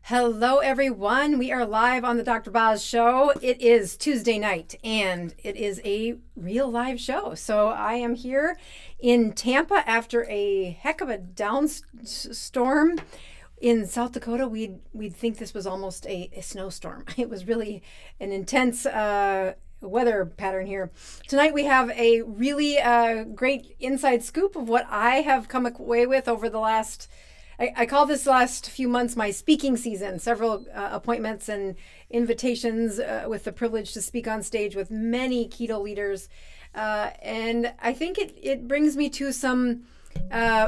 Hello, everyone. We are live on the Dr. Boz show. It is Tuesday night, and it is a real live show. So I am here in Tampa after a heck of a downstorm. In South Dakota, we'd think this was almost a snowstorm. It was really an intense weather pattern here. Tonight we have a really great inside scoop of what I have come away with over the last I call this last few months my speaking season. Several appointments and invitations with the privilege to speak on stage with many keto leaders. And I think it brings me to some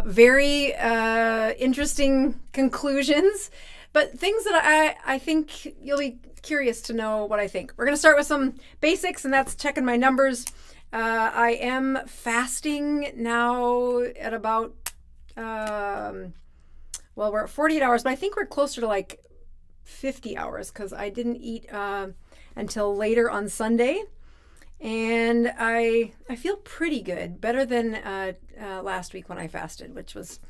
very interesting conclusions, but things that I think you'll be curious to know what I think. We're going to start with some basics, and that's checking my numbers. I am fasting now at about... well, we're at 48 hours, but I think we're closer to like 50 hours because I didn't eat until later on Sunday. And I feel pretty good, better than last week when I fasted, which was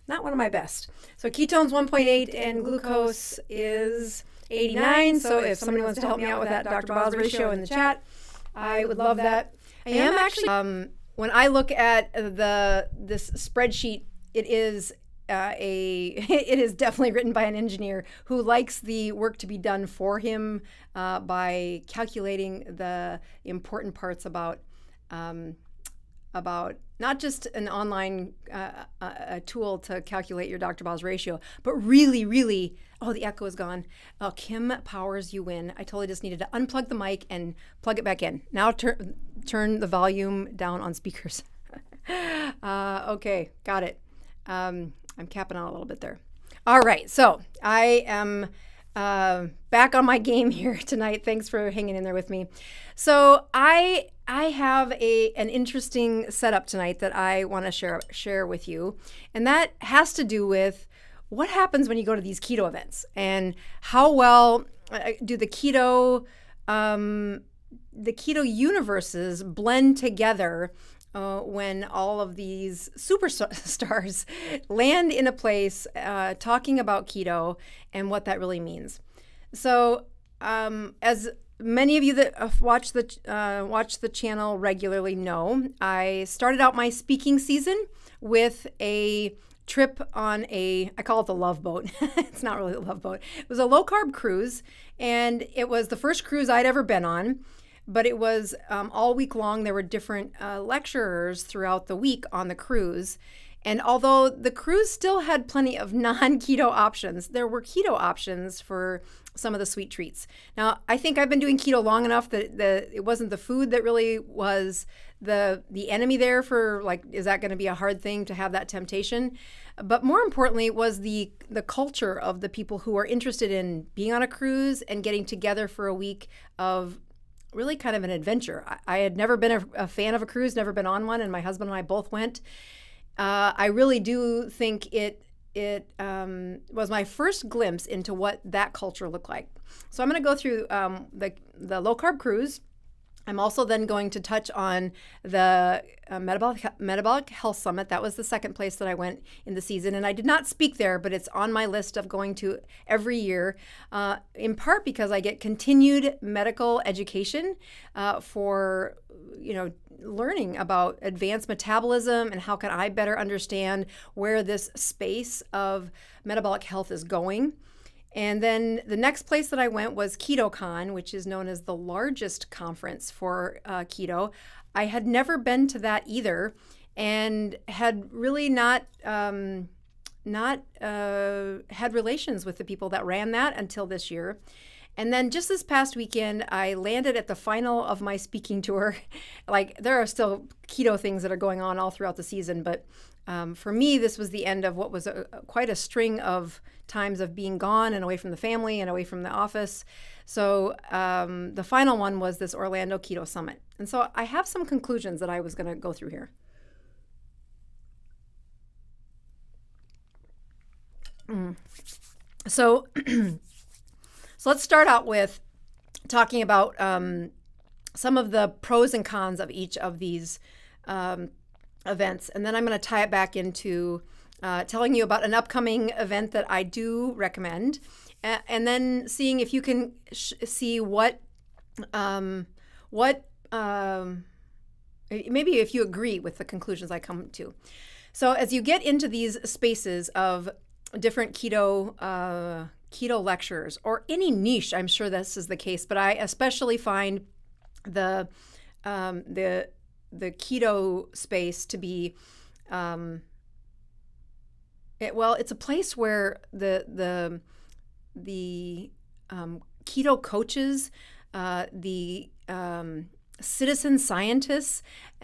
not one of my best. So ketones 1.8 and glucose is 89. So if somebody wants to help me out with that Dr. Boz ratio in the chat, I would love that. I am actually, when I look at this spreadsheet, it is it is definitely written by an engineer who likes the work to be done for him by calculating the important parts about not just an online a tool to calculate your Dr. Boz ratio, but really, oh, the echo is gone. Oh, Kim powers you win. I totally just needed to unplug the mic and plug it back in. Now turn the volume down on speakers. Okay, got it. I'm capping out a little bit there. All right, so I am back on my game here tonight. Thanks for hanging in there with me. So I have an interesting setup tonight that I want to share with you, and that has to do with what happens when you go to these keto events and how well do the keto universes blend together when all of these superstars land in a place talking about keto and what that really means. So as many of you that watch the channel regularly know, I started out my speaking season with a trip on I call it the Love Boat. It's not really the Love Boat. It was a low-carb cruise, and it was the first cruise I'd ever been on. But it was all week long. There were different lecturers throughout the week on the cruise. And although the cruise still had plenty of non-keto options, there were keto options for some of the sweet treats. Now, I think I've been doing keto long enough that it wasn't the food that really was the enemy there for, like, is that going to be a hard thing to have that temptation? But more importantly was the culture of the people who are interested in being on a cruise and getting together for a week of really kind of an adventure. I had never been a fan of a cruise, never been on one, and my husband and I both went. I really do think it was my first glimpse into what that culture looked like. So I'm going to go through the low-carb cruise. I'm also then going to touch on the Metabolic Health Summit. That was the second place that I went in the season. And I did not speak there, but it's on my list of going to every year, in part because I get continued medical education for, learning about advanced metabolism and how can I better understand where this space of metabolic health is going. And then the next place that I went was KetoCon, which is known as the largest conference for keto. I had never been to that either, and had really not had relations with the people that ran that until this year. And then just this past weekend, I landed at the final of my speaking tour. Like, there are still keto things that are going on all throughout the season, but for me, this was the end of what was quite a string of times of being gone and away from the family and away from the office. So the final one was this Orlando Keto Summit. And so I have some conclusions that I was going to go through here. So let's start out with talking about some of the pros and cons of each of these events. And then I'm going to tie it back into telling you about an upcoming event that I do recommend. and then seeing if you can see what maybe if you agree with the conclusions I come to. So as you get into these spaces of different keto lectures or any niche, I'm sure this is the case, but I especially find the keto space to be it's a place where the keto coaches, the citizen scientists,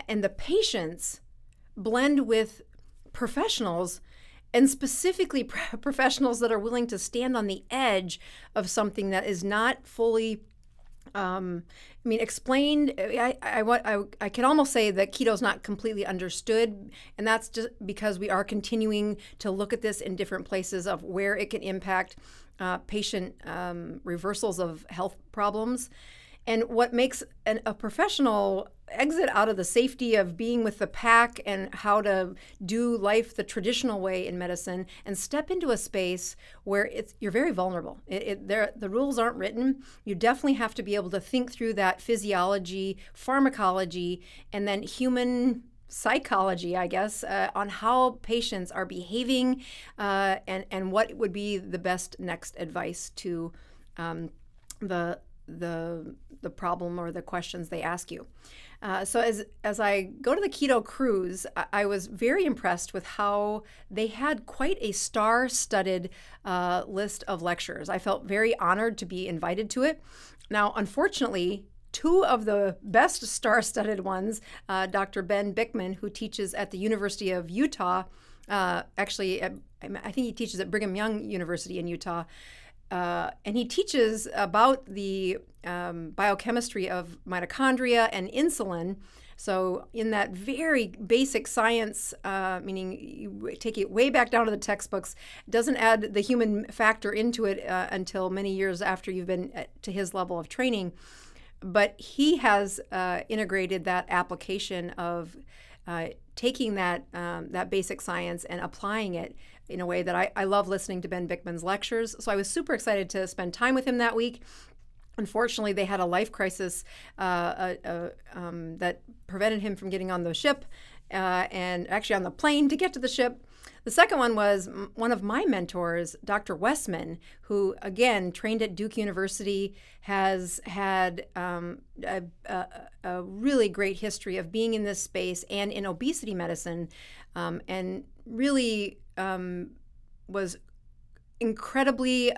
and the patients blend with professionals, and specifically professionals that are willing to stand on the edge of something that is not fully explained. I can almost say that keto is not completely understood, and that's just because we are continuing to look at this in different places of where it can impact patient reversals of health problems. And what makes a professional exit out of the safety of being with the pack and how to do life the traditional way in medicine and step into a space where you're very vulnerable. The rules aren't written. You definitely have to be able to think through that physiology, pharmacology, and then human psychology, I guess, on how patients are behaving and what would be the best next advice to the problem or the questions they ask you. So as I go to the keto cruise, I was very impressed with how they had quite a star-studded list of lectures. I felt very honored to be invited to it. Now, unfortunately, two of the best star-studded ones, Dr. Ben Bickman, who teaches at the University of Utah, I think he teaches at Brigham Young University in Utah, and he teaches about the biochemistry of mitochondria and insulin. So in that very basic science, meaning you take it way back down to the textbooks, doesn't add the human factor into it until many years after you've been to his level of training. But he has integrated that application of taking that basic science and applying it in a way that I love listening to Ben Bickman's lectures. So I was super excited to spend time with him that week. Unfortunately, they had a life crisis that prevented him from getting on the ship and actually on the plane to get to the ship. The second one was one of my mentors, Dr. Westman, who, again, trained at Duke University, has had a really great history of being in this space and in obesity medicine, and really was incredibly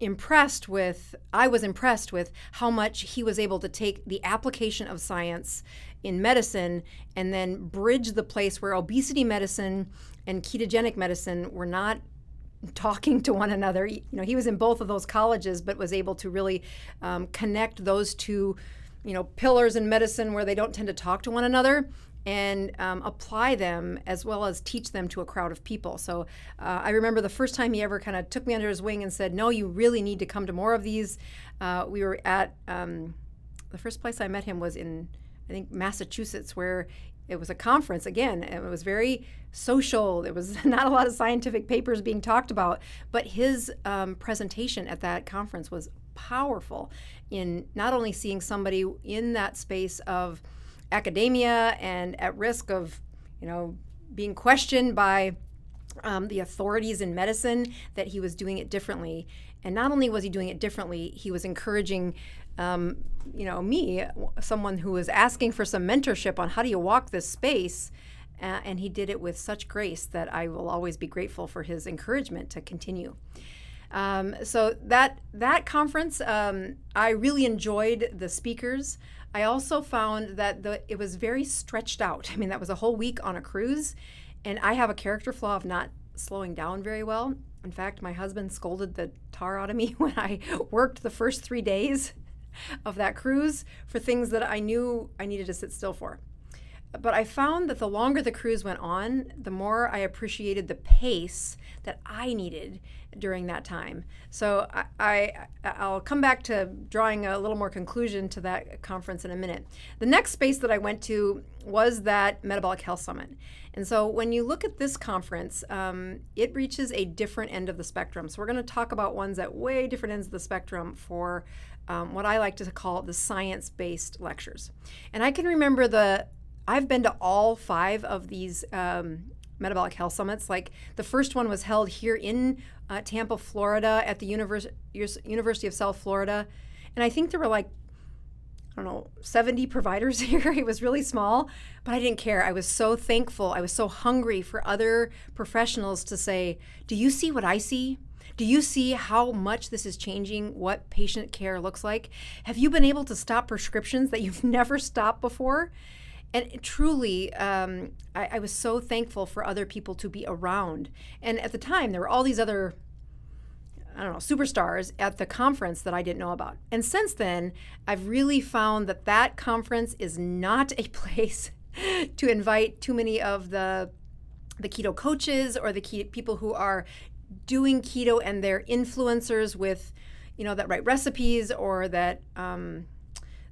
impressed with how much he was able to take the application of science in medicine and then bridge the place where obesity medicine and ketogenic medicine were not talking to one another. He was in both of those colleges, but was able to really connect those two, pillars in medicine where they don't tend to talk to one another, and apply them as well as teach them to a crowd of people. So I remember the first time he ever kind of took me under his wing and said, no, you really need to come to more of these. We were at, the first place I met him was in, I think, Massachusetts, where it was a conference. Again, it was very social. There was not a lot of scientific papers being talked about, but his presentation at that conference was powerful in not only seeing somebody in that space of academia and at risk of, being questioned by the authorities in medicine, that he was doing it differently. And not only was he doing it differently, he was encouraging, me, someone who was asking for some mentorship on how do you walk this space. And he did it with such grace that I will always be grateful for his encouragement to continue. So that conference, I really enjoyed the speakers. I also found that it was very stretched out. I mean, that was a whole week on a cruise, and I have a character flaw of not slowing down very well. In fact, my husband scolded the tar out of me when I worked the first 3 days of that cruise for things that I knew I needed to sit still for. but I found that the longer the cruise went on, the more I appreciated the pace that I needed during that time. So I'll come back to drawing a little more conclusion to that conference in a minute. The next space that I went to was that Metabolic Health Summit. And so when you look at this conference, it reaches a different end of the spectrum. So we're going to talk about ones at way different ends of the spectrum for what I like to call the science-based lectures. And I can remember I've been to all 5 of these Metabolic Health Summits. Like the first one was held here in Tampa, Florida at the University of South Florida. And I think there were like, I don't know, 70 providers here. It was really small, but I didn't care. I was so thankful. I was so hungry for other professionals to say, do you see what I see? Do you see how much this is changing what patient care looks like? Have you been able to stop prescriptions that you've never stopped before? And truly, I was so thankful for other people to be around. And at the time, there were all these other, I don't know, superstars at the conference that I didn't know about. And since then, I've really found that conference is not a place to invite too many of the keto coaches or the people who are doing keto and they're influencers with, that write recipes or that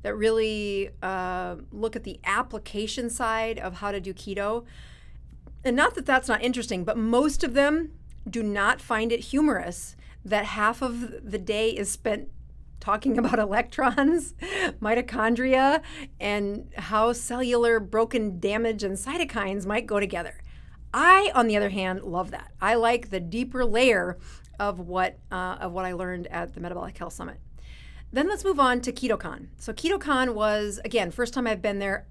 really look at the application side of how to do keto. And not that that's not interesting, but most of them do not find it humorous that half of the day is spent talking about electrons, mitochondria, and how cellular broken damage and cytokines might go together. I, on the other hand, love that. I like the deeper layer of what I learned at the Metabolic Health Summit. Then let's move on to KetoCon. So KetoCon was, again, first time I've been there.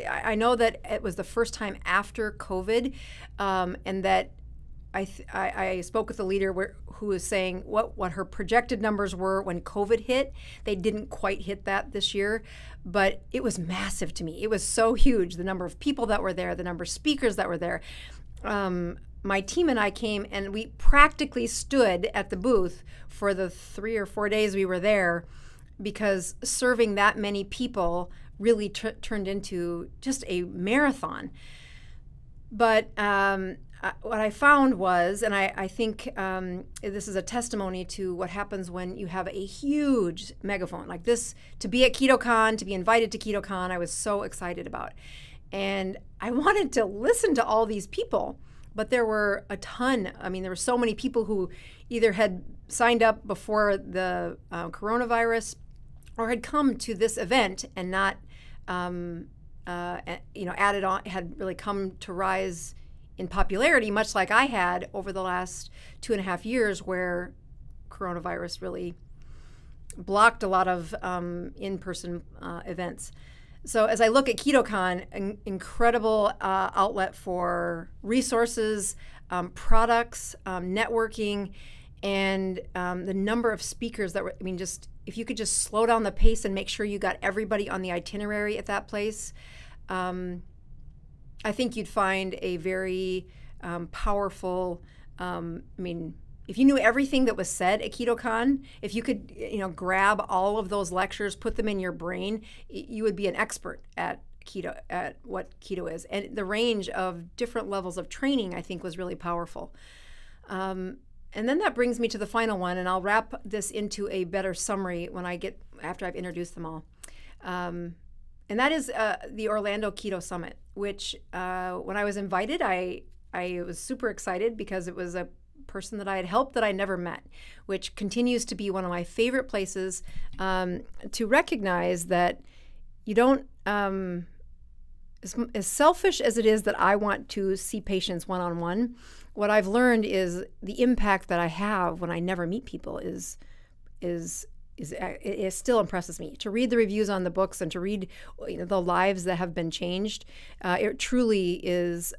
I know that it was the first time after COVID, and that I spoke with a leader who was saying what her projected numbers were when COVID hit. They didn't quite hit that this year, but it was massive to me. It was so huge, the number of people that were there, the number of speakers that were there. My team and I came and we practically stood at the booth for the 3 or 4 days we were there, because serving that many people really turned into just a marathon. But what I found was, and I think this is a testimony to what happens when you have a huge megaphone like this. To be at KetoCon, to be invited to KetoCon, I was so excited about. And I wanted to listen to all these people, but there were a ton. I mean, there were so many people who either had signed up before the coronavirus or had come to this event and not, added on, had really come to rise in popularity, much like I had over the last 2.5 years, where coronavirus really blocked a lot of in-person events. So as I look at KetoCon, an incredible outlet for resources, products, networking, and the number of speakers that were, just if you could just slow down the pace and make sure you got everybody on the itinerary at that place, I think you'd find a very powerful, if you knew everything that was said at KetoCon, if you could, grab all of those lectures, put them in your brain, you would be an expert at keto, at what keto is. And the range of different levels of training, I think, was really powerful. And then that brings me to the final one, and I'll wrap this into a better summary after I've introduced them all. And that is the Orlando Keto Summit, which when I was invited, I was super excited because it was a person that I had helped that I never met, which continues to be one of my favorite places to recognize that you don't, as selfish as it is that I want to see patients one-on-one, what I've learned is the impact that I have when I never meet people is it still impresses me. To read the reviews on the books and to read the lives that have been changed, it truly is,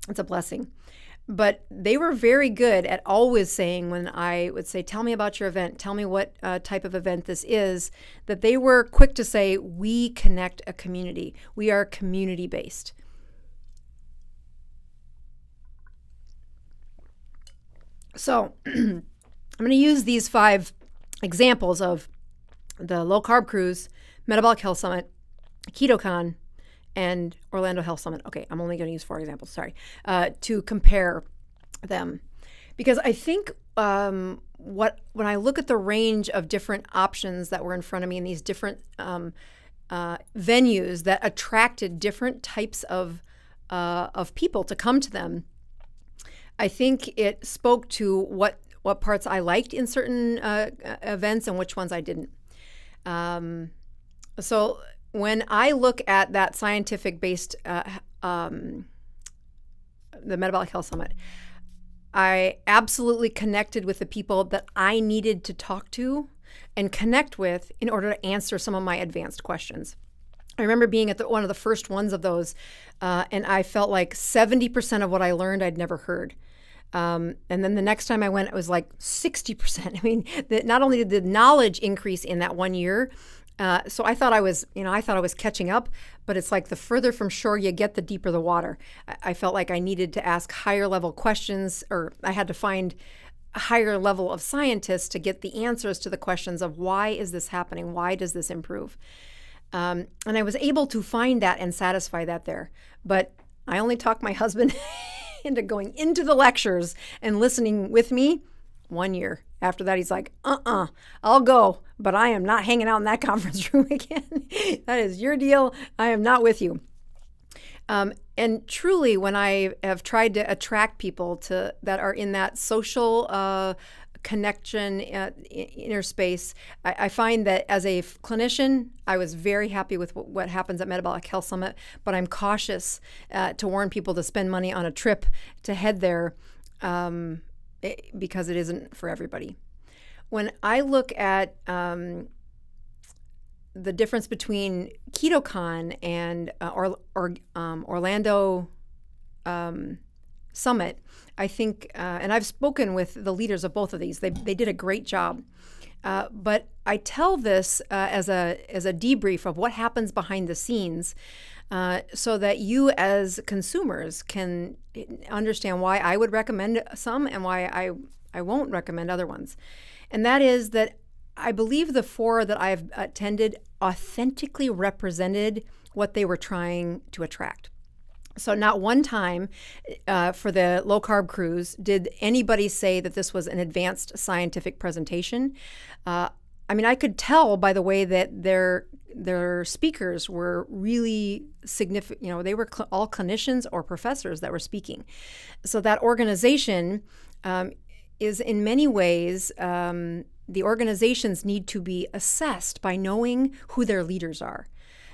it's a blessing. But they were very good at always saying, when I would say, tell me about your event, tell me what type of event this is, that they were quick to say, we connect a community. We are community-based. So I'm going to use these 5 examples of the low carb cruise, Metabolic Health Summit, KetoCon, and Orlando Health Summit. Okay, I'm only going to use 4 examples, sorry, to compare them. Because I think when I look at the range of different options that were in front of me in these different venues that attracted different types of people to come to them, I think it spoke to what parts I liked in certain events and which ones I didn't. So when I look at that scientific-based, the Metabolic Health Summit, I absolutely connected with the people that I needed to talk to and connect with in order to answer some of my advanced questions. I remember being at one of the first ones of those, and I felt like 70% of what I learned I'd never heard. And then the next time I went, it was like 60%. I mean, not only did the knowledge increase in that 1 year, so I thought I was catching up, but it's like the further from shore you get, the deeper the water. I felt like I needed to ask higher level questions, or I had to find a higher level of scientists to get the answers to the questions of why is this happening? Why does this improve? And I was able to find that and satisfy that there. But I only talked my husband into going into the lectures and listening with me 1 year. After that, he's like, I'll go, but I am not hanging out in that conference room again. That is your deal. I am not with you. And truly, when I have tried to attract people that are in that social connection inner space, I find that as a clinician, I was very happy with what happens at Metabolic Health Summit, but I'm cautious to warn people to spend money on a trip to head there because it isn't for everybody. When I look at the difference between KetoCon and Orlando Summit, I think, and I've spoken with the leaders of both of these. They did a great job. But I tell this as a debrief of what happens behind the scenes, so that you as consumers can understand why I would recommend some and why I won't recommend other ones. And that is that I believe the 4 that I've attended authentically represented what they were trying to attract. So not one time for the low-carb cruise did anybody say that this was an advanced scientific presentation. I mean, I could tell by the way that their speakers were really significant. You know, they were all clinicians or professors that were speaking. So that organization is in many ways, the organizations need to be assessed by knowing who their leaders are.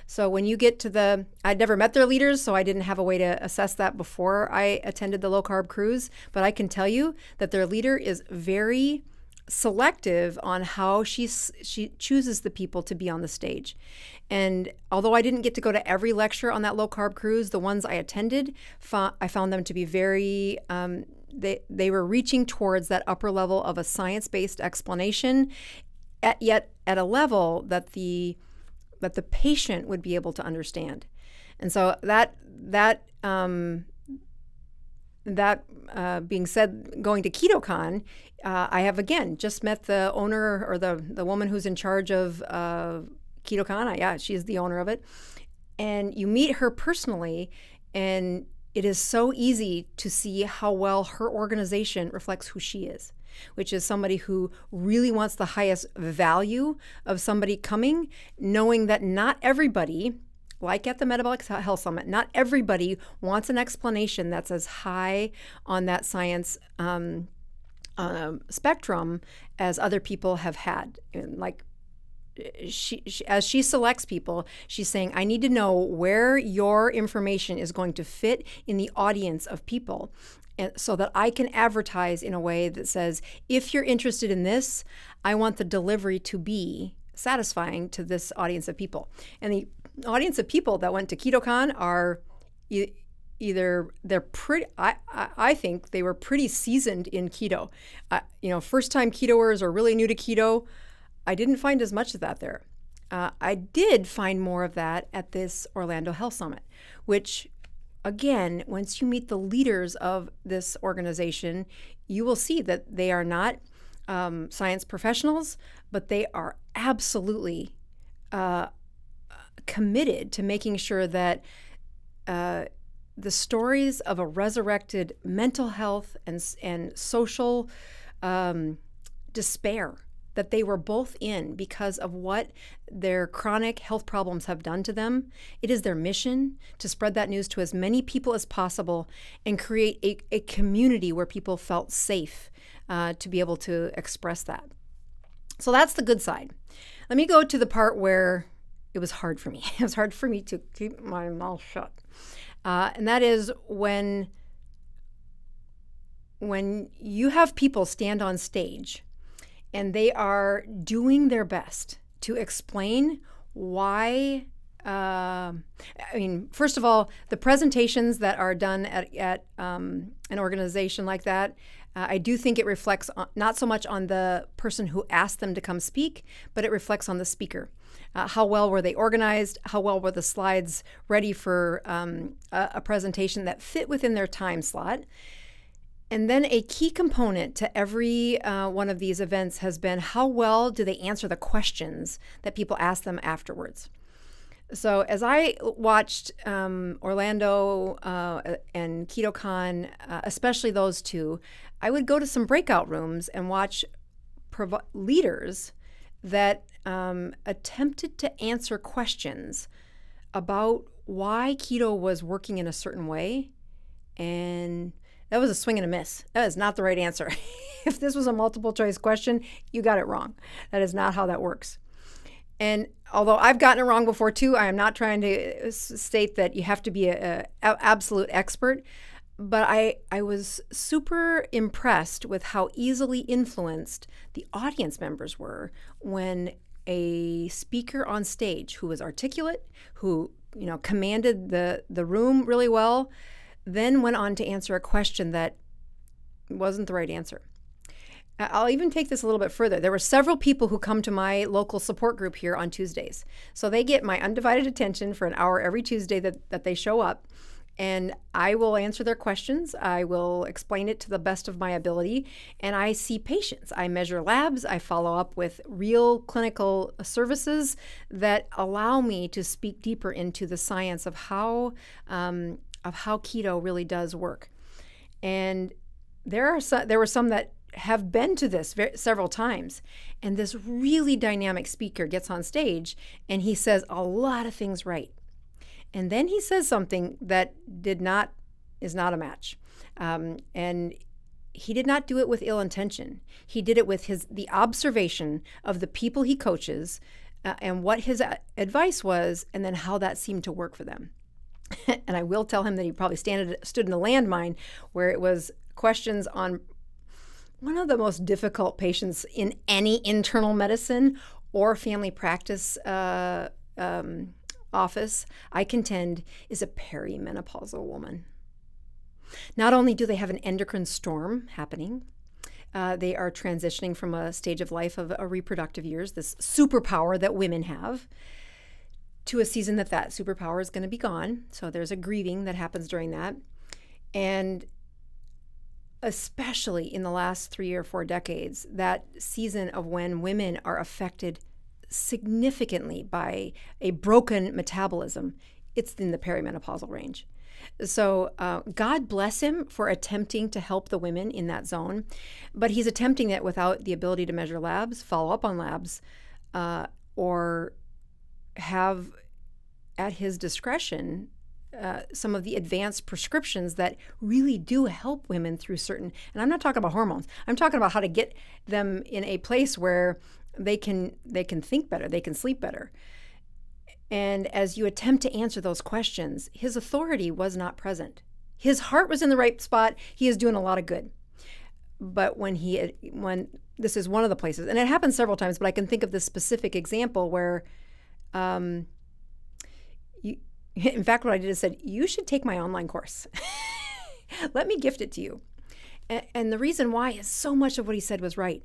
So when you get to I'd never met their leaders, so I didn't have a way to assess that before I attended the low-carb cruise, but I can tell you that their leader is very selective on how she chooses the people to be on the stage. And although I didn't get to go to every lecture on that low-carb cruise, the ones I attended, I found them to be very, they were reaching towards that upper level of a science-based explanation, yet at a level that the patient would be able to understand. And so that being said, going to KetoCon, I have again just met the owner or the woman who's in charge of KetoCon. Yeah, she's the owner of it. And you meet her personally, and it is so easy to see how well her organization reflects who she is, which is somebody who really wants the highest value of somebody coming, knowing that not everybody, like at the Metabolic Health Summit, not everybody wants an explanation that's as high on that science spectrum as other people have had. And like she, as she selects people, she's saying, I need to know where your information is going to fit in the audience of people, and so that I can advertise in a way that says, if you're interested in this, I want the delivery to be satisfying to this audience of people. And the audience of people that went to KetoCon are either they're pretty, I think they were pretty seasoned in keto. First time ketoers or really new to keto. I didn't find as much of that there. I did find more of that at this Orlando Health Summit, which, again, once you meet the leaders of this organization, you will see that they are not science professionals, but they are absolutely committed to making sure that the stories of a resurrected mental health and social despair that they were both in because of what their chronic health problems have done to them. It is their mission to spread that news to as many people as possible and create a community where people felt safe to be able to express that. So that's the good side. Let me go to the part where it was hard for me. It was hard for me to keep my mouth shut. And that is when you have people stand on stage and they are doing their best to explain why. First of all, the presentations that are done at an organization like that, I do think it reflects not so much on the person who asked them to come speak, but it reflects on the speaker. How well were they organized? How well were the slides ready for a presentation that fit within their time slot? And then a key component to every one of these events has been how well do they answer the questions that people ask them afterwards. So as I watched Orlando and KetoCon, especially those two, I would go to some breakout rooms and watch leaders that attempted to answer questions about why keto was working in a certain way. And that was a swing and a miss. That is not the right answer. If this was a multiple choice question, you got it wrong. That is not how that works. And although I've gotten it wrong before too, I am not trying to state that you have to be an absolute expert, but I was super impressed with how easily influenced the audience members were when a speaker on stage who was articulate, who commanded the room really well, then went on to answer a question that wasn't the right answer. I'll even take this a little bit further. There were several people who come to my local support group here on Tuesdays. So they get my undivided attention for an hour every Tuesday that they show up. And I will answer their questions. I will explain it to the best of my ability. And I see patients. I measure labs. I follow up with real clinical services that allow me to speak deeper into the science of how keto really does work. And there were some that have been to this several times. And this really dynamic speaker gets on stage and he says a lot of things right. And then he says something that is not a match. And he did not do it with ill intention. He did it with the observation of the people he coaches and what his advice was, and then how that seemed to work for them. And I will tell him that he probably stood in a landmine where it was questions on one of the most difficult patients in any internal medicine or family practice office, I contend, is a perimenopausal woman. Not only do they have an endocrine storm happening, they are transitioning from a stage of life of a reproductive years, this superpower that women have, to a season that superpower is going to be gone. So there's a grieving that happens during that. And especially in the last 3 or 4 decades, that season of when women are affected significantly by a broken metabolism, it's in the perimenopausal range. So God bless him for attempting to help the women in that zone, but he's attempting it without the ability to measure labs, follow up on labs, or have at his discretion some of the advanced prescriptions that really do help women through certain, and I'm not talking about hormones, I'm talking about how to get them in a place where they can think better, they can sleep better. And as you attempt to answer those questions, his authority was not present. His heart was in the right spot. He is doing a lot of good. But when this is one of the places, and it happens several times, but I can think of this specific example where, in fact, what I did is said, you should take my online course. Let me gift it to you. And the reason why is so much of what he said was right.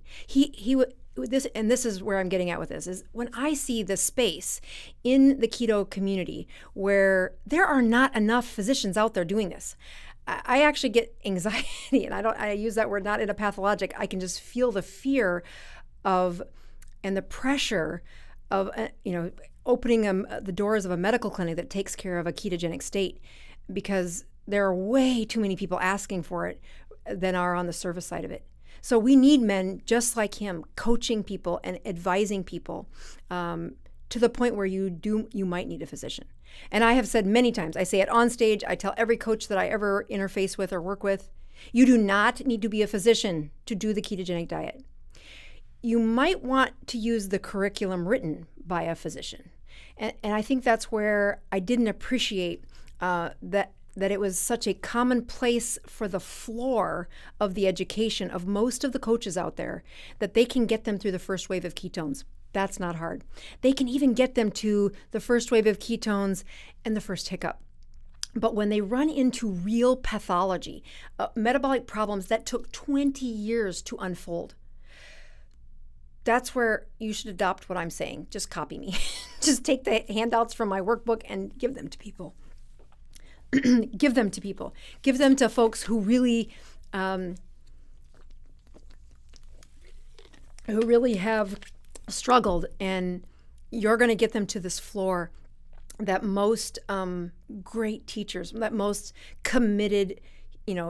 This is where I'm getting at with this, is when I see the space in the keto community where there are not enough physicians out there doing this, I actually get anxiety, and I use that word not in a pathologic. I can just feel the fear of and the pressure of opening the doors of a medical clinic that takes care of a ketogenic state. because there are way too many people asking for it than are on the service side of it. So we need men just like him, coaching people and advising people to the point where you might need a physician. And I have said many times, I say it on stage, I tell every coach that I ever interface with or work with, you do not need to be a physician to do the ketogenic diet. You might want to use the curriculum written by a physician. And I think that's where I didn't appreciate that it was such a common place for the floor of the education of most of the coaches out there, that they can get them through the first wave of ketones. That's not hard. They can even get them to the first wave of ketones and the first hiccup. But when they run into real pathology, metabolic problems that took 20 years to unfold, that's where you should adopt what I'm saying. Just copy me. Just take the handouts from my workbook and give them to people. Give them to people. Give them to folks who really have struggled, and you're going to get them to this floor that most great teachers, that most committed,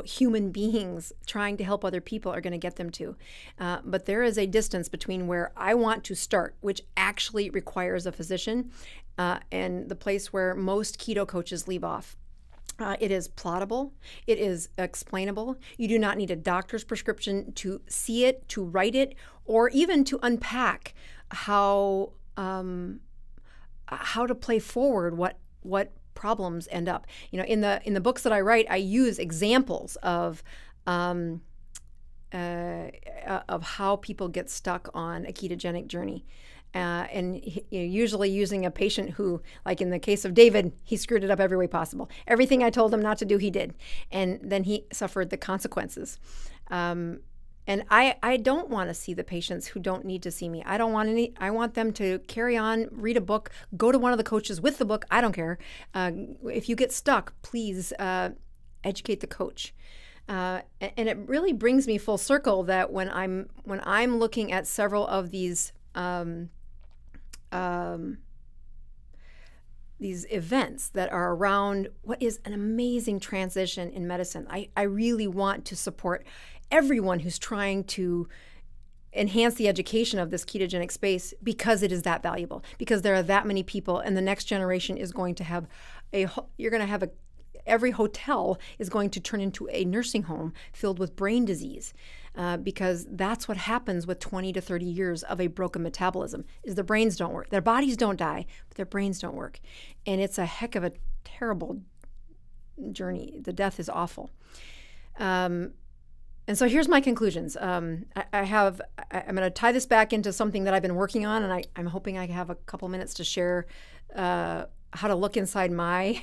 human beings trying to help other people are going to get them to. But there is a distance between where I want to start, which actually requires a physician, and the place where most keto coaches leave off. It is plottable. It is explainable. You do not need a doctor's prescription to see it, to write it, or even to unpack how to play forward what problems end up. In the books that I write, I use examples of how people get stuck on a ketogenic journey. And usually using a patient who, like in the case of David, he screwed it up every way possible. Everything I told him not to do, he did. And then he suffered the consequences. And I don't want to see the patients who don't need to see me. I want them to carry on, read a book, go to one of the coaches with the book. I don't care. If you get stuck, please educate the coach. And it really brings me full circle that when I'm looking at several of these events that are around what is an amazing transition in medicine, I really want to support everyone who's trying to enhance the education of this ketogenic space, because it is that valuable, because there are that many people, and the next generation is going to have every hotel is going to turn into a nursing home filled with brain disease. Because that's what happens with 20 to 30 years of a broken metabolism, is their brains don't work. Their bodies don't die, but their brains don't work. And it's a heck of a terrible journey. The death is awful. And so here's my conclusions. I'm going to tie this back into something that I've been working on, and I'm hoping I have a couple minutes to share how to look inside my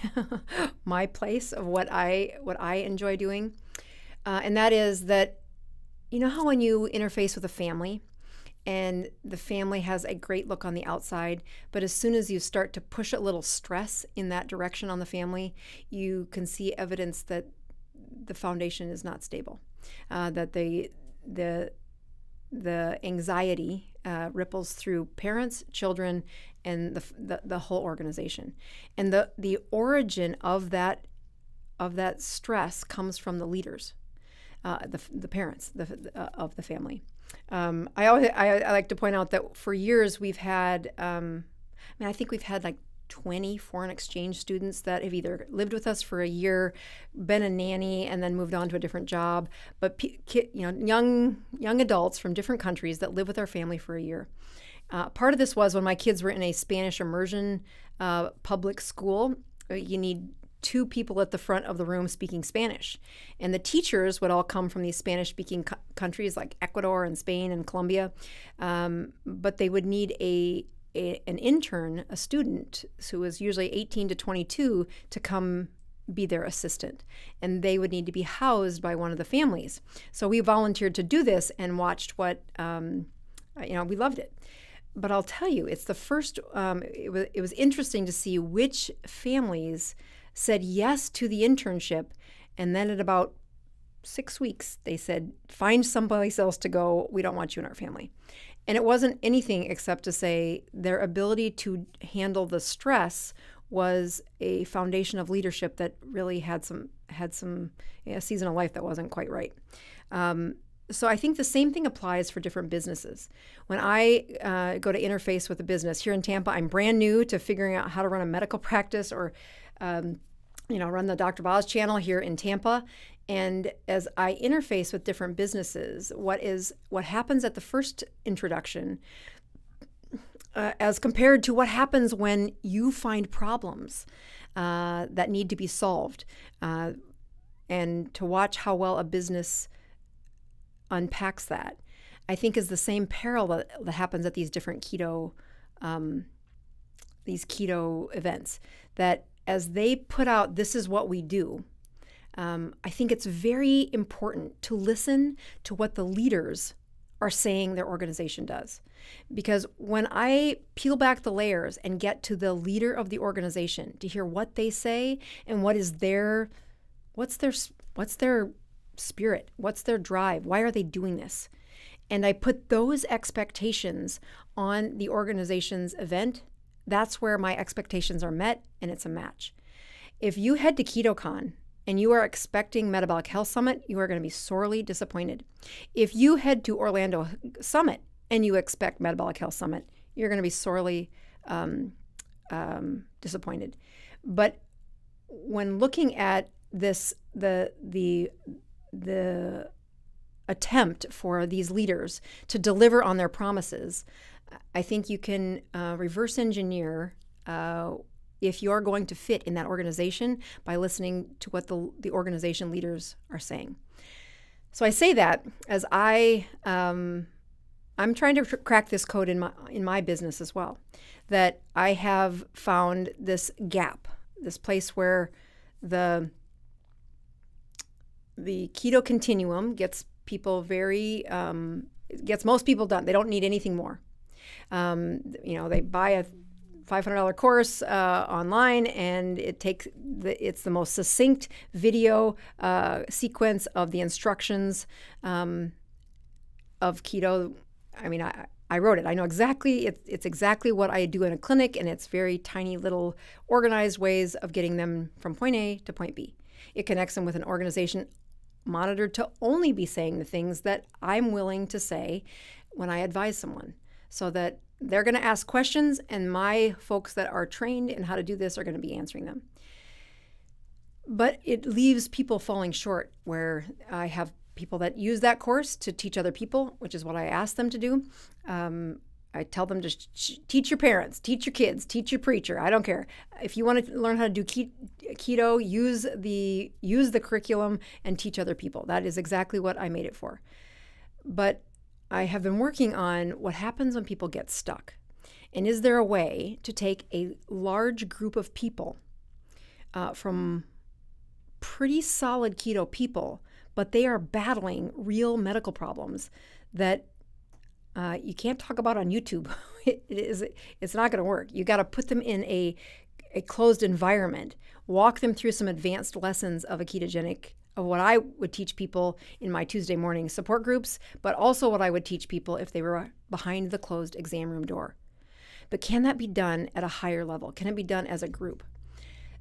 my place of what I enjoy doing. And that is that, you know how when you interface with a family and the family has a great look on the outside, but as soon as you start to push a little stress in that direction on the family, you can see evidence that the foundation is not stable, that the anxiety ripples through parents, children, and the whole organization. And the origin of that stress comes from the leaders. The parents of the family. I like to point out that for years we've had, I think we've had like 20 foreign exchange students that have either lived with us for a year, been a nanny, and then moved on to a different job. But young adults from different countries that live with our family for a year. Part of this was when my kids were in a Spanish immersion public school. You need 2 people at the front of the room speaking Spanish. And the teachers would all come from these Spanish-speaking countries like Ecuador and Spain and Colombia. But they would need an intern, a student, who was usually 18 to 22, to come be their assistant. And they would need to be housed by one of the families. So we volunteered to do this and watched what, we loved it. But I'll tell you, it's the first, it was interesting to see which families said yes to the internship, and then at about 6 weeks, they said, find someplace else to go. We don't want you in our family. And it wasn't anything except to say their ability to handle the stress was a foundation of leadership that really had some season of life that wasn't quite right. So I think the same thing applies for different businesses. When I go to interface with a business here in Tampa, I'm brand new to figuring out how to run a medical practice or run the Dr. Boz channel here in Tampa. And as I interface with different businesses, what happens at the first introduction as compared to what happens when you find problems that need to be solved, and to watch how well a business unpacks that, I think is the same peril that happens at these different keto events, that as they put out, this is what we do, I think it's very important to listen to what the leaders are saying their organization does. Because when I peel back the layers and get to the leader of the organization to hear what they say and what's their spirit, what's their drive, why are they doing this? And I put those expectations on the organization's event, that's where my expectations are met and it's a match. If you head to KetoCon and you are expecting Metabolic Health Summit, you are going to be sorely disappointed. If you head to Orlando Summit and you expect Metabolic Health Summit, you're going to be sorely disappointed. But when looking at this, the attempt for these leaders to deliver on their promises, I think you can reverse engineer if you're going to fit in that organization by listening to what the organization leaders are saying. So I say that as I'm trying to crack this code in my business as well, that I have found this gap, this place where the keto continuum gets people gets most people done. They don't need anything more. They buy a $500 course online, and it's the most succinct video sequence of the instructions of keto. I mean, I wrote it. I know exactly. It's exactly what I do in a clinic, and it's very tiny little organized ways of getting them from point A to point B. It connects them with an organization monitored to only be saying the things that I'm willing to say when I advise someone, so that they're going to ask questions and my folks that are trained in how to do this are going to be answering them. But it leaves people falling short, where I have people that use that course to teach other people, which is what I ask them to do. I tell them to teach your parents, teach your kids, teach your preacher. I don't care. If you want to learn how to do keto, use the curriculum and teach other people. That is exactly what I made it for. But I have been working on what happens when people get stuck. And is there a way to take a large group of people from pretty solid keto people, but they are battling real medical problems that you can't talk about on YouTube. It's not going to work. You got to put them in a closed environment, walk them through some advanced lessons of what I would teach people in my Tuesday morning support groups, but also what I would teach people if they were behind the closed exam room door. But can that be done at a higher level? Can it be done as a group?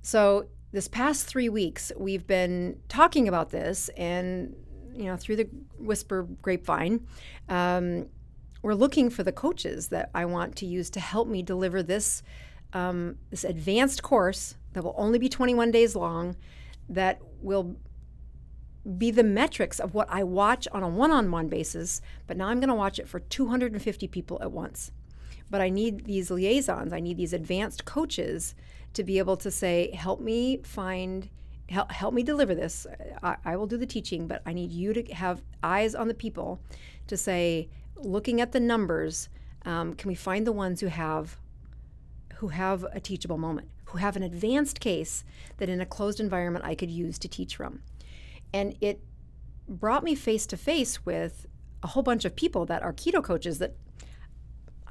So this past 3 weeks, we've been talking about this, and through the whisper grapevine, we're looking for the coaches that I want to use to help me deliver this advanced course that will only be 21 days long, that will be the metrics of what I watch on a one-on-one basis, but now I'm going to watch it for 250 people at once. But I need these liaisons, I need these advanced coaches to be able to say, help me deliver this. I will do the teaching, but I need you to have eyes on the people to say, looking at the numbers, can we find the ones who have a teachable moment, who have an advanced case that in a closed environment I could use to teach from. And it brought me face to face with a whole bunch of people that are keto coaches that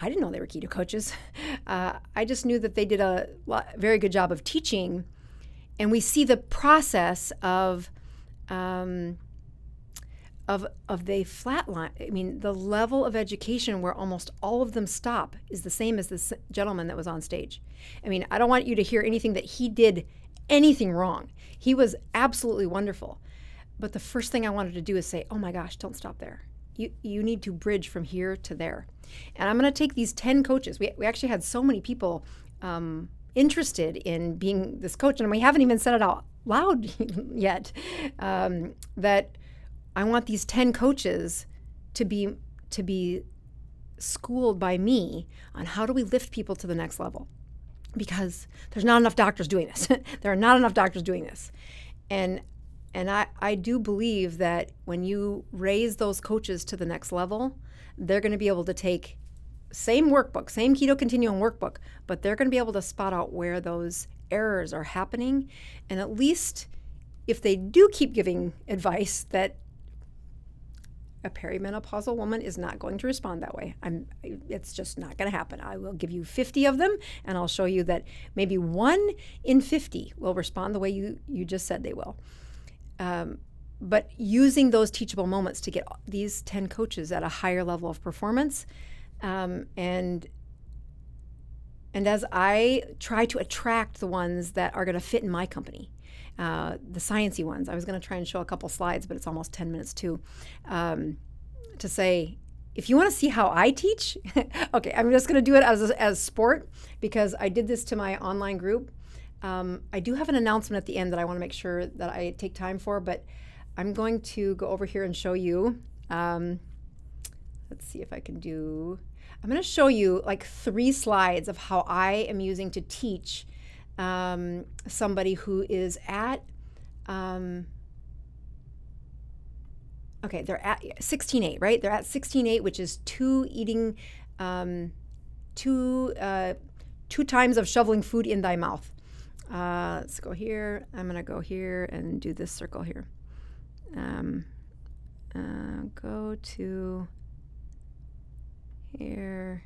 I didn't know they were keto coaches. I just knew that they did a very good job of teaching. And we see the process of of the flat line. I mean, the level of education where almost all of them stop is the same as this gentleman that was on stage. I mean, I don't want you to hear anything that he did anything wrong. He was absolutely wonderful. But the first thing I wanted to do is say, oh my gosh, don't stop there. You need to bridge from here to there. And I'm going to take these 10 coaches. We actually had so many people interested in being this coach, and we haven't even said it out loud yet, that I want these 10 coaches to be schooled by me on how do we lift people to the next level, because there's not enough doctors doing this. There are not enough doctors doing this. And I do believe that when you raise those coaches to the next level, they're going to be able to take same workbook, same Keto Continuum workbook, but they're going to be able to spot out where those errors are happening. And at least if they do keep giving advice that a perimenopausal woman is not going to respond that way, it's just not going to happen. I will give you 50 of them, and I'll show you that maybe 1 in 50 will respond the way you just said they will. But using those teachable moments to get these 10 coaches at a higher level of performance, and as I try to attract the ones that are going to fit in my company, the sciencey ones. I was going to try and show a couple slides, but it's almost 10 minutes too, to say, if you want to see how I teach, okay, I'm just going to do it as sport, because I did this to my online group. I do have an announcement at the end that I want to make sure that I take time for, but I'm going to go over here and show you. Let's see if I can do. I'm going to show you like 3 slides of how I am using to teach somebody who is at, okay, they're at 16.8, right? They're at 16.8, which is 2 eating, 2 times of shoveling food in thy mouth. Let's go here. I'm going to go here and do this circle here. Go to here,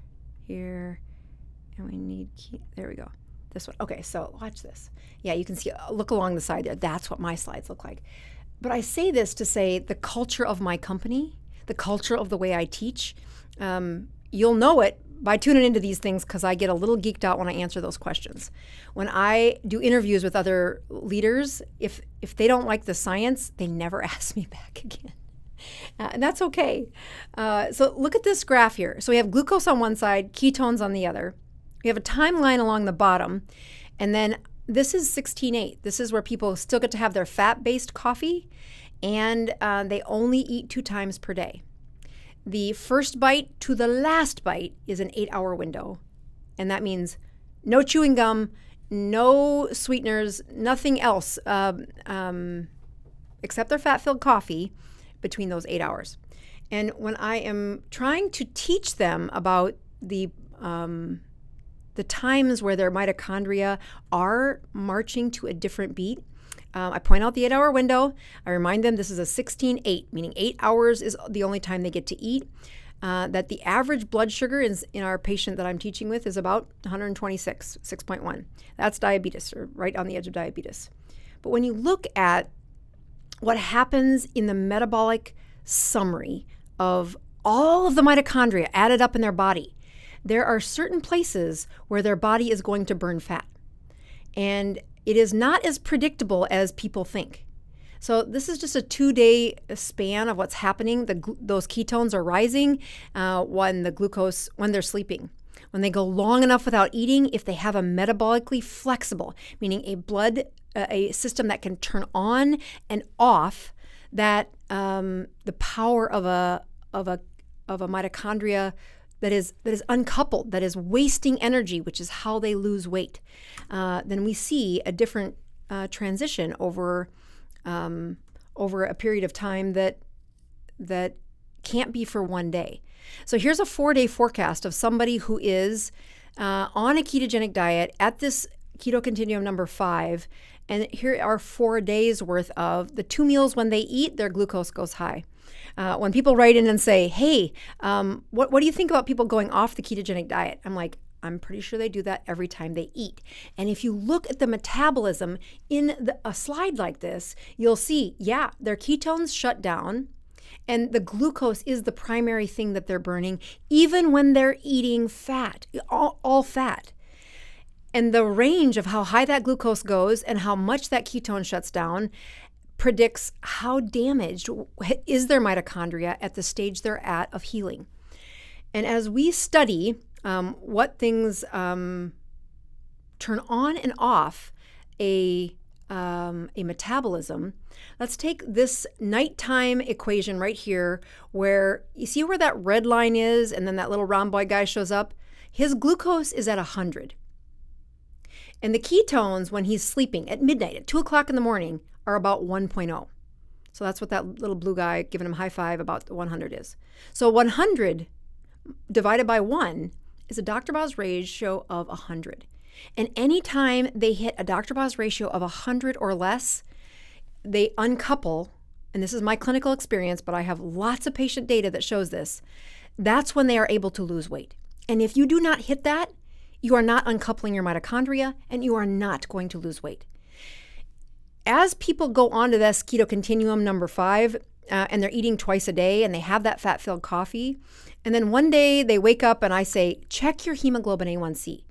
and we need there we go. This one. Okay, so watch this. Yeah, you can see, look along the side there. That's what my slides look like. But I say this to say the culture of my company, the culture of the way I teach, you'll know it by tuning into these things, because I get a little geeked out when I answer those questions. When I do interviews with other leaders, if they don't like the science, they never ask me back again. And that's okay. So look at this graph here. So we have glucose on one side, ketones on the other. We have a timeline along the bottom. And then this is 16.8. This is where people still get to have their fat-based coffee, and they only eat 2 times per day. The first bite to the last bite is an 8-hour window. And that means no chewing gum, no sweeteners, nothing else except their fat-filled coffee between those 8 hours. And when I am trying to teach them about the times where their mitochondria are marching to a different beat, I point out the 8-hour window. I remind them this is a 16.8, meaning 8 hours is the only time they get to eat. That the average blood sugar in our patient that I'm teaching with is about 126, 6.1. That's diabetes, or right on the edge of diabetes. But when you look at what happens in the metabolic summary of all of the mitochondria added up in their body, there are certain places where their body is going to burn fat. And it is not as predictable as people think. So this is just a 2-day span of what's happening. Those ketones are rising when they're sleeping. When they go long enough without eating, if they have a metabolically flexible, meaning a system that can turn on and off, that the power of a mitochondria that is uncoupled, that is wasting energy, which is how they lose weight, then we see a different transition over a period of time that can't be for one day. So here's a 4-day forecast of somebody who is on a ketogenic diet at this Keto Continuum number 5, and here are 4 days worth of the 2 meals. When they eat, their glucose goes high. When people write in and say, hey, what do you think about people going off the ketogenic diet? I'm like, I'm pretty sure they do that every time they eat. And if you look at the metabolism in a slide like this, you'll see, yeah, their ketones shut down, And the glucose is the primary thing that they're burning, even when they're eating fat, all fat. And the range of how high that glucose goes and how much that ketone shuts down predicts how damaged is their mitochondria at the stage they're at of healing. And as we study what things turn on and off a metabolism, let's take this nighttime equation right here, where you see where that red line is and then that little rhomboid guy shows up. His glucose is at 100. And the ketones, when he's sleeping at midnight, at 2 o'clock in the morning, are about 1.0. So that's what that little blue guy giving him a high five about 100 is. So 100 divided by 1 is a Dr. Boz ratio of 100. And anytime they hit a Dr. Boz ratio of 100 or less, they uncouple, and this is my clinical experience, but I have lots of patient data that shows this. That's when they are able to lose weight. And if you do not hit that, you are not uncoupling your mitochondria, and you are not going to lose weight. As people go on to this keto continuum number 5, and they're eating twice a day, and they have that fat-filled coffee, and then one day they wake up and I say, check your hemoglobin A1C.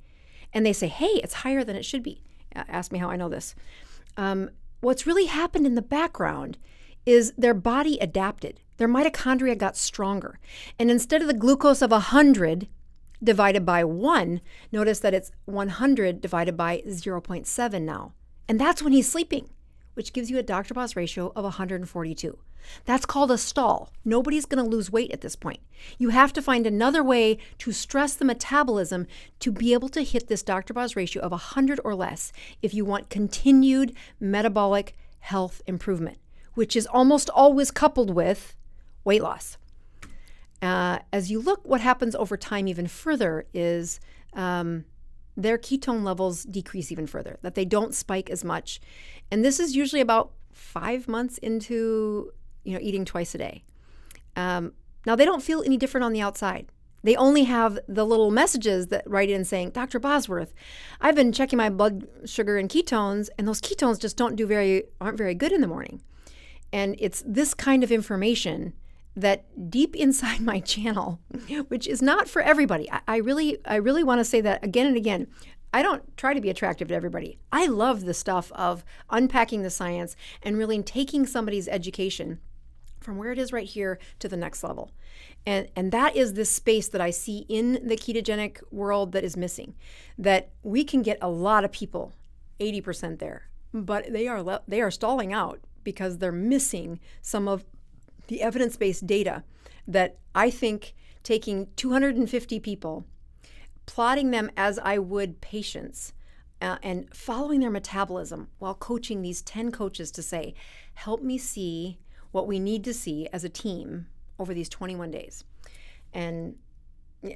And they say, hey, it's higher than it should be. Ask me how I know this. What's really happened in the background is their body adapted. Their mitochondria got stronger. And instead of the glucose of 100 divided by 1, notice that it's 100 divided by 0.7 now. And that's when he's sleeping, which gives you a Dr. Boz ratio of 142. That's called a stall. Nobody's going to lose weight at this point. You have to find another way to stress the metabolism to be able to hit this Dr. Boz ratio of 100 or less if you want continued metabolic health improvement, which is almost always coupled with weight loss. As you look, what happens over time even further is their ketone levels decrease even further, that they don't spike as much. And this is usually about 5 months into eating twice a day. Now, they don't feel any different on the outside. They only have the little messages that write in saying, Dr. Bosworth, I've been checking my blood sugar and ketones, and those ketones just aren't very good in the morning. And it's this kind of information that deep inside my channel, which is not for everybody. I really want to say that again and again. I don't try to be attractive to everybody. I love the stuff of unpacking the science and really taking somebody's education from where it is right here to the next level. And that is this space that I see in the ketogenic world that is missing, that we can get a lot of people 80% there, but they are stalling out because they're missing some of the evidence-based data that I think taking 250 people, plotting them as I would patients, and following their metabolism while coaching these 10 coaches to say, help me see what we need to see as a team over these 21 days. And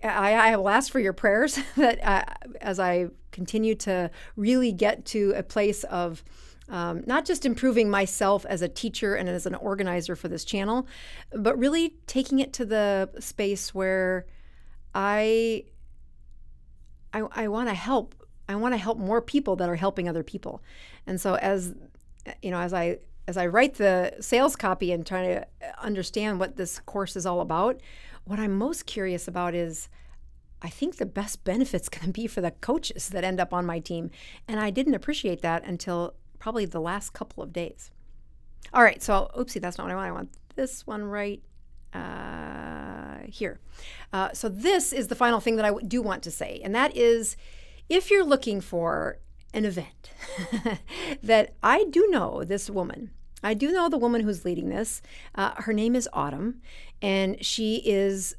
I will ask for your prayers that as I continue to really get to a place of not just improving myself as a teacher and as an organizer for this channel, but really taking it to the space where I want to help. I want to help more people that are helping other people. And so as I write the sales copy and try to understand what this course is all about, what I'm most curious about is I think the best benefit's going to be for the coaches that end up on my team. And I didn't appreciate that until probably the last couple of days. All right, so oopsie, that's not what I want. I want this one right here. So this is the final thing that I do want to say, and that is if you're looking for an event that I do know this woman. I do know the woman who's leading this. Her name is Autumn, and she has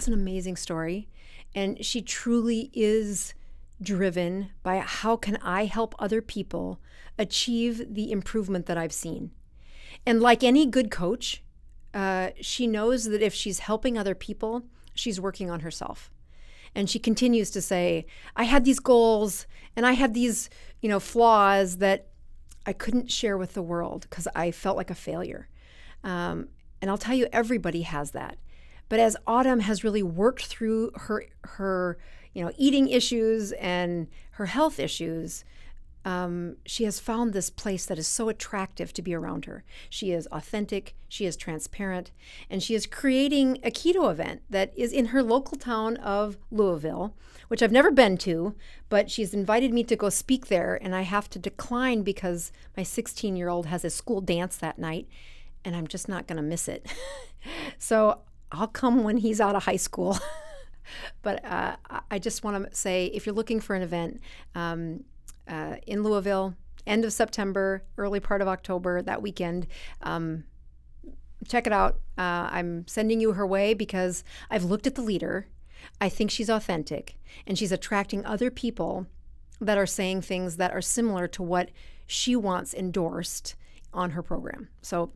an amazing story, and she truly is driven by how can I help other people achieve the improvement that I've seen. And like any good coach, she knows that if she's helping other people, she's working on herself. And she continues to say, I had these goals and I had these, flaws that I couldn't share with the world because I felt like a failure. And I'll tell you, everybody has that. But as Autumn has really worked through her eating issues and her health issues, she has found this place that is so attractive to be around her. She is authentic, she is transparent, and she is creating a keto event that is in her local town of Louisville, which I've never been to, but she's invited me to go speak there, and I have to decline because my 16-year-old has a school dance that night, and I'm just not going to miss it. So I'll come when he's out of high school. But I just want to say, if you're looking for an event in Louisville, end of September, early part of October, that weekend, check it out. I'm sending you her way because I've looked at the leader. I think she's authentic, and she's attracting other people that are saying things that are similar to what she wants endorsed on her program. So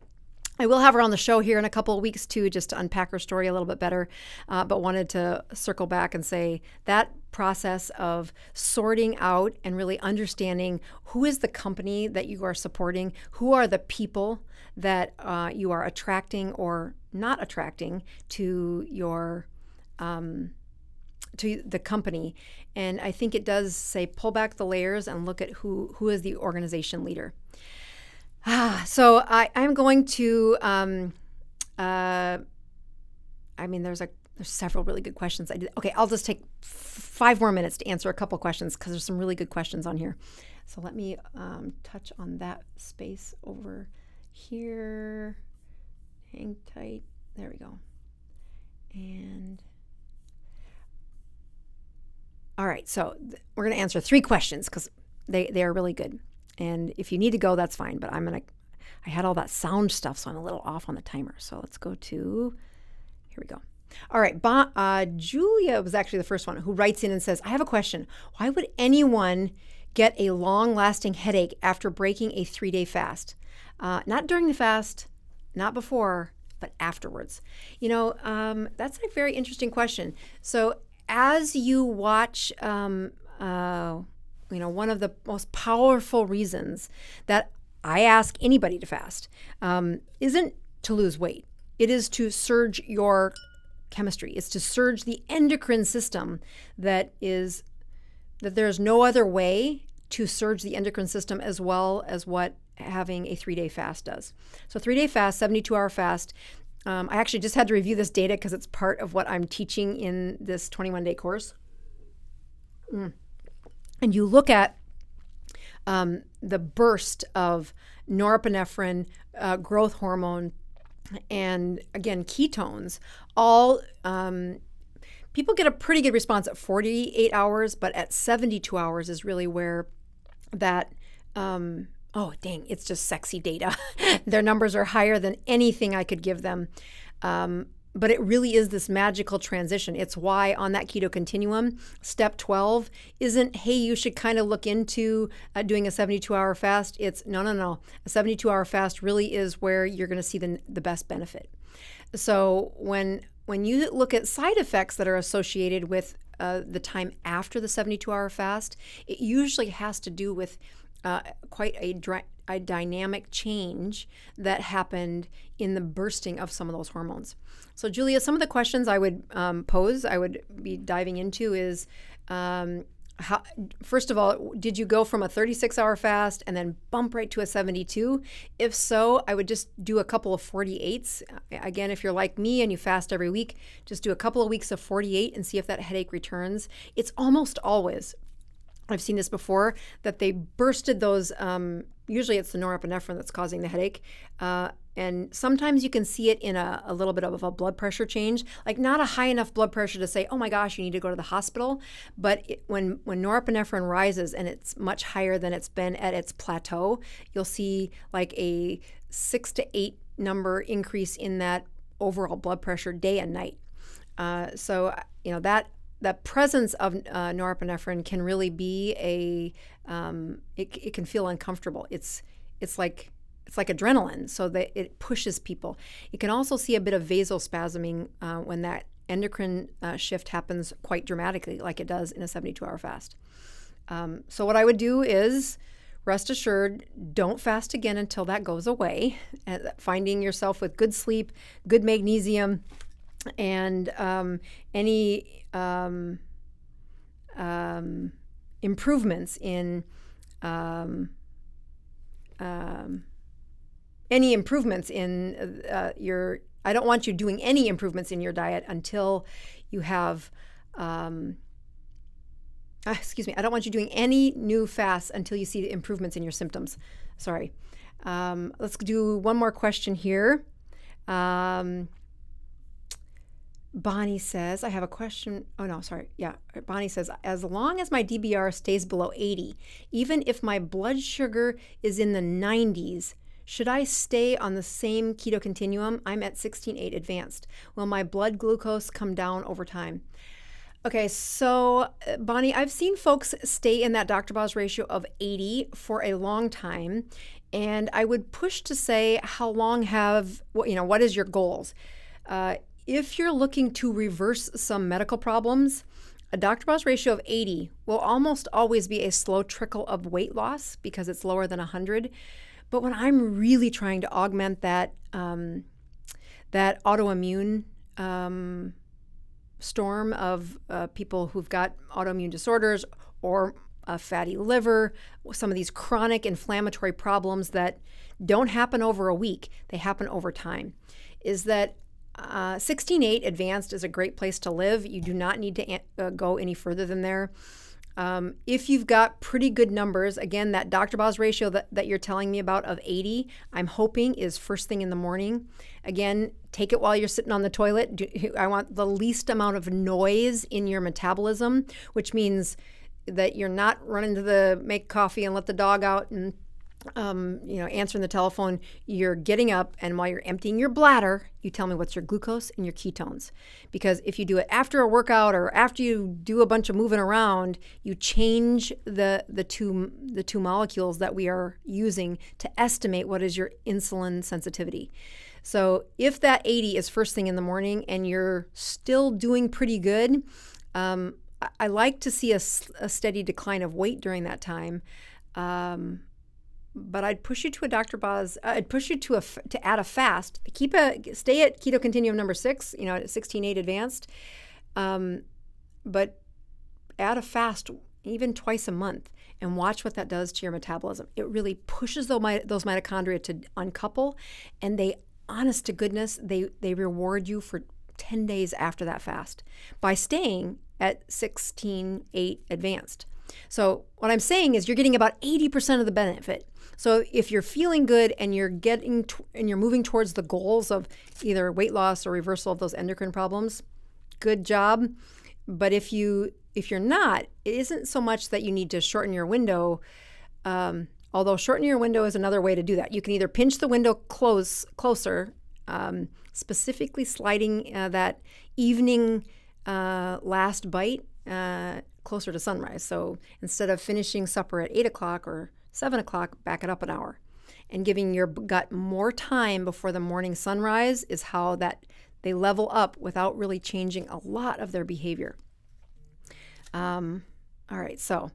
I will have her on the show here in a couple of weeks too, just to unpack her story a little bit better, but wanted to circle back and say that process of sorting out and really understanding who is the company that you are supporting, who are the people that you are attracting or not attracting to your to the company. And I think it does say pull back the layers and look at who is the organization leader. So I'm going to, there's several really good questions. Okay, I'll just take 5 more minutes to answer a couple questions because there's some really good questions on here. So let me touch on that space over here. Hang tight. There we go. And all right, so we're going to answer 3 questions because they are really good. And if you need to go, that's fine. But I had all that sound stuff, so I'm a little off on the timer. So let's go to, here we go. All right, Julia was actually the first one who writes in and says, I have a question. Why would anyone get a long-lasting headache after breaking a 3-day fast? Not during the fast, not before, but afterwards. That's a very interesting question. So as you watch, one of the most powerful reasons that I ask anybody to fast isn't to lose weight. It is to surge your chemistry. It's to surge the endocrine system that there's no other way to surge the endocrine system as well as what having a 3-day fast does. So 3-day fast, 72-hour fast. I actually just had to review this data because it's part of what I'm teaching in this 21-day course. And you look at the burst of norepinephrine, growth hormone, and again, ketones, all people get a pretty good response at 48 hours, but at 72 hours is really where that, oh, dang, it's just sexy data. Their numbers are higher than anything I could give them. But it really is this magical transition. It's why on that keto continuum, step 12 isn't, hey, you should kind of look into doing a 72-hour fast. It's no. A 72-hour fast really is where you're going to see the best benefit. So when you look at side effects that are associated with the time after the 72-hour fast, it usually has to do with quite a dynamic change that happened in the bursting of some of those hormones. So Julia, some of the questions I would pose, I would be diving into is, how, first of all, did you go from a 36-hour fast and then bump right to a 72? If so, I would just do a couple of 48s. Again, if you're like me and you fast every week, just do a couple of weeks of 48 and see if that headache returns. It's almost always, I've seen this before, that they bursted those, usually it's the norepinephrine that's causing the headache. And sometimes you can see it in a little bit of a blood pressure change, like not a high enough blood pressure to say, oh my gosh, you need to go to the hospital. But when norepinephrine rises and it's much higher than it's been at its plateau, you'll see like a 6 to 8 number increase in that overall blood pressure day and night. So that presence of norepinephrine can really be it can feel uncomfortable. It's like adrenaline, so that it pushes people. You can also see a bit of vasospasming when that endocrine shift happens quite dramatically, like it does in a 72-hour fast. So what I would do is, rest assured, don't fast again until that goes away. Finding yourself with good sleep, good magnesium, and any improvements in any improvements in I don't want you doing any improvements in your diet until you have, excuse me, I don't want you doing any new fasts until you see the improvements in your symptoms. Sorry. Let's do one more question here. Bonnie says, I have a question. Oh, no, sorry. Yeah. Bonnie says, as long as my DBR stays below 80, even if my blood sugar is in the 90s, should I stay on the same keto continuum? I'm at 16.8 advanced. Will my blood glucose come down over time? Okay, so Bonnie, I've seen folks stay in that Dr. Boz ratio of 80 for a long time. And I would push to say, how long what is your goals? If you're looking to reverse some medical problems, a Dr. Boz ratio of 80 will almost always be a slow trickle of weight loss because it's lower than 100. But when I'm really trying to augment that autoimmune storm of people who've got autoimmune disorders or a fatty liver, some of these chronic inflammatory problems that don't happen over a week, they happen over time, is that 16.8 advanced is a great place to live. You do not need to go any further than there. If you've got pretty good numbers, again, that Dr. Boz ratio that you're telling me about of 80, I'm hoping is first thing in the morning. Again, take it while you're sitting on the toilet. I want the least amount of noise in your metabolism, which means that you're not running to make coffee and let the dog out and answering the telephone. You're getting up, and while you're emptying your bladder, you tell me what's your glucose and your ketones. Because if you do it after a workout or after you do a bunch of moving around, you change the two molecules that we are using to estimate what is your insulin sensitivity. So if that 80 is first thing in the morning and you're still doing pretty good, I like to see a steady decline of weight during that time. But I'd push you to a Dr. Boz. I'd push you to add a fast. Stay at keto continuum number 6. At 16.8 advanced, but add a fast even twice a month and watch what that does to your metabolism. It really pushes those mitochondria to uncouple, and honest to goodness, they reward you for 10 days after that fast by staying at 16.8 advanced. So what I'm saying is you're getting about 80% of the benefit. So if you're feeling good and you're you're moving towards the goals of either weight loss or reversal of those endocrine problems, good job. But if you're not, it isn't so much that you need to shorten your window. Although shortening your window is another way to do that. You can either pinch the window closer, specifically sliding that evening last bite closer to sunrise. So instead of finishing supper at 8 o'clock or 7 o'clock, back it up an hour. And giving your gut more time before the morning sunrise is how that they level up without really changing a lot of their behavior. All right, so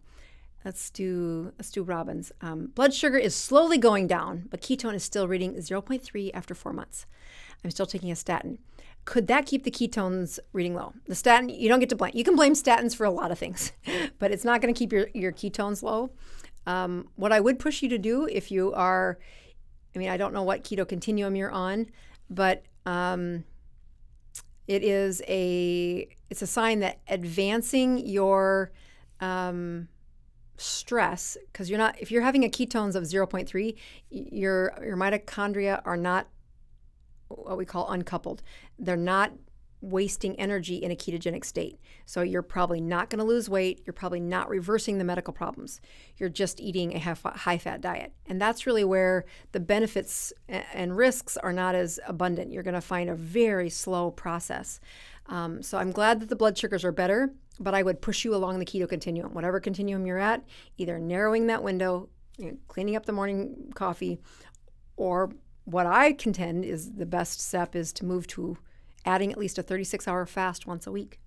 let's do Robin's. Blood sugar is slowly going down, but ketone is still reading 0.3 after 4 months. I'm still taking a statin. Could that keep the ketones reading low? The statin, you don't get to blame. You can blame statins for a lot of things, but it's not going to keep your ketones low. What I would push you to do if you are, I don't know what keto continuum you're on, but it's a sign that advancing your stress, because if you're having a ketones of 0.3, your mitochondria are not what we call uncoupled. They're not wasting energy in a ketogenic state. So you're probably not going to lose weight. You're probably not reversing the medical problems. You're just eating a high-fat diet. And that's really where the benefits and risks are not as abundant. You're going to find a very slow process. So I'm glad that the blood sugars are better, but I would push you along the keto continuum. Whatever continuum you're at, either narrowing that window, cleaning up the morning coffee, or what I contend is the best step is to move to adding at least a 36-hour fast once a week.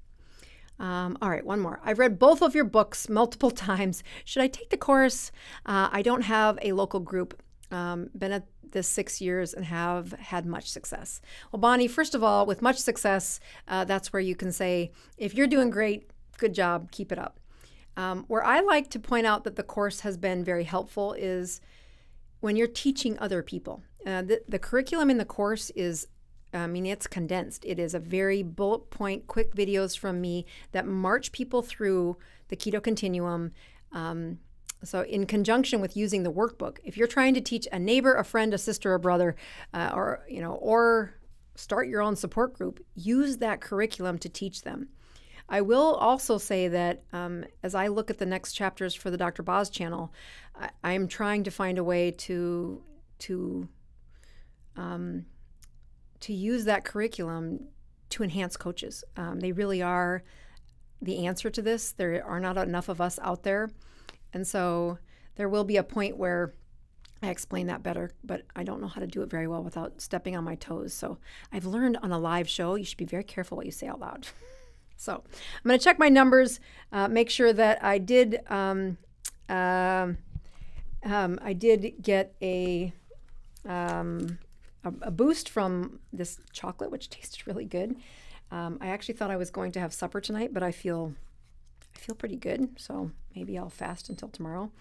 All right, one more. I've read both of your books multiple times. Should I take the course? I don't have a local group. Been at this 6 years and have had much success. Well, Bonnie, first of all, with much success, that's where you can say, if you're doing great, good job, keep it up. Where I like to point out that the course has been very helpful is when you're teaching other people. The curriculum in the course is, it's condensed. It is a very bullet point, quick videos from me that march people through the Keto Continuum. So in conjunction with using the workbook, if you're trying to teach a neighbor, a friend, a sister, a brother, or start your own support group, use that curriculum to teach them. I will also say that as I look at the next chapters for the Dr. Boz channel, I am trying to find a way to use that curriculum to enhance coaches. They really are the answer to this. There are not enough of us out there. And so there will be a point where I explain that better, but I don't know how to do it very well without stepping on my toes. So I've learned on a live show, you should be very careful what you say out loud. So I'm going to check my numbers, make sure that I did get a boost from this chocolate, which tasted really good. I actually thought I was going to have supper tonight, but I feel pretty good, so maybe I'll fast until tomorrow.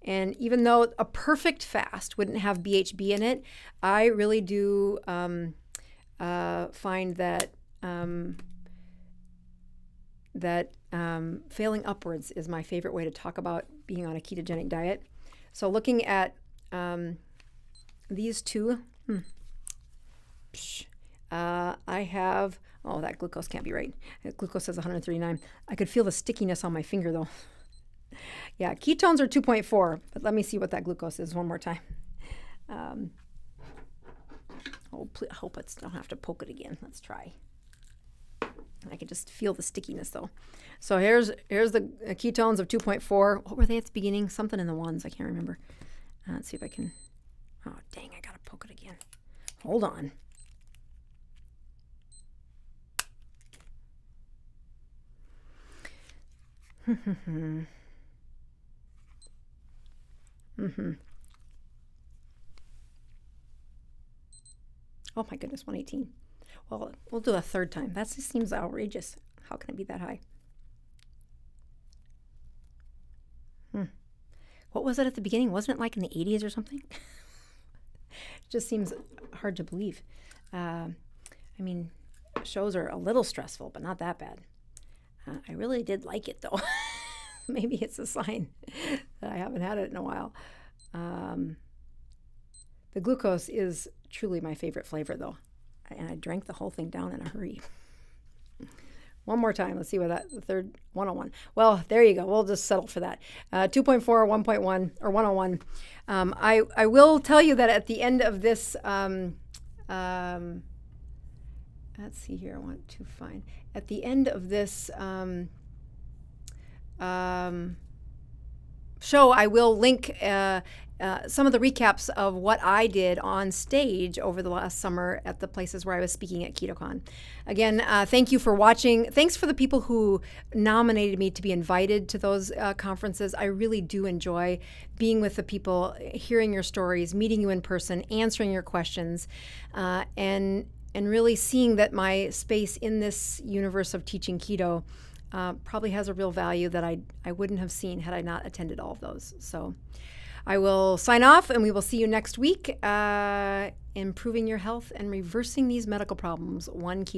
And even though a perfect fast wouldn't have BHB in it, I really do find that failing upwards is my favorite way to talk about being on a ketogenic diet. So looking at these two, I have, that glucose can't be right. Glucose says 139. I could feel the stickiness on my finger though. Yeah, ketones are 2.4, but let me see what that glucose is one more time. I hope I don't have to poke it again. Let's try. I can just feel the stickiness though. So here's the ketones of 2.4. What were they at the beginning? Something in the ones. I can't remember. Let's see if I can. Oh, dang, I gotta poke it again. Hold on. Oh my goodness, 118. Well, we'll do a third time. That just seems outrageous. How can it be that high? What was it at the beginning? Wasn't it like in the 80s or something? It just seems hard to believe. Shows are a little stressful, but not that bad. I really did like it though. Maybe it's a sign that I haven't had it in a while. The glucose is truly my favorite flavor though. And I drank the whole thing down in a hurry. One more time. Let's see what the third 101. Well, there you go. We'll just settle for that. 2.4, 1.1, or 101. I will tell you that at the end of this, let's see here. I want to find. At the end of this show, I will link some of the recaps of what I did on stage over the last summer at the places where I was speaking at KetoCon. Again, thank you for watching. Thanks for the people who nominated me to be invited to those conferences. I really do enjoy being with the people, hearing your stories, meeting you in person, answering your questions, and really seeing that my space in this universe of teaching keto probably has a real value that I wouldn't have seen had I not attended all of those. So I will sign off, and we will see you next week, improving your health and reversing these medical problems one keto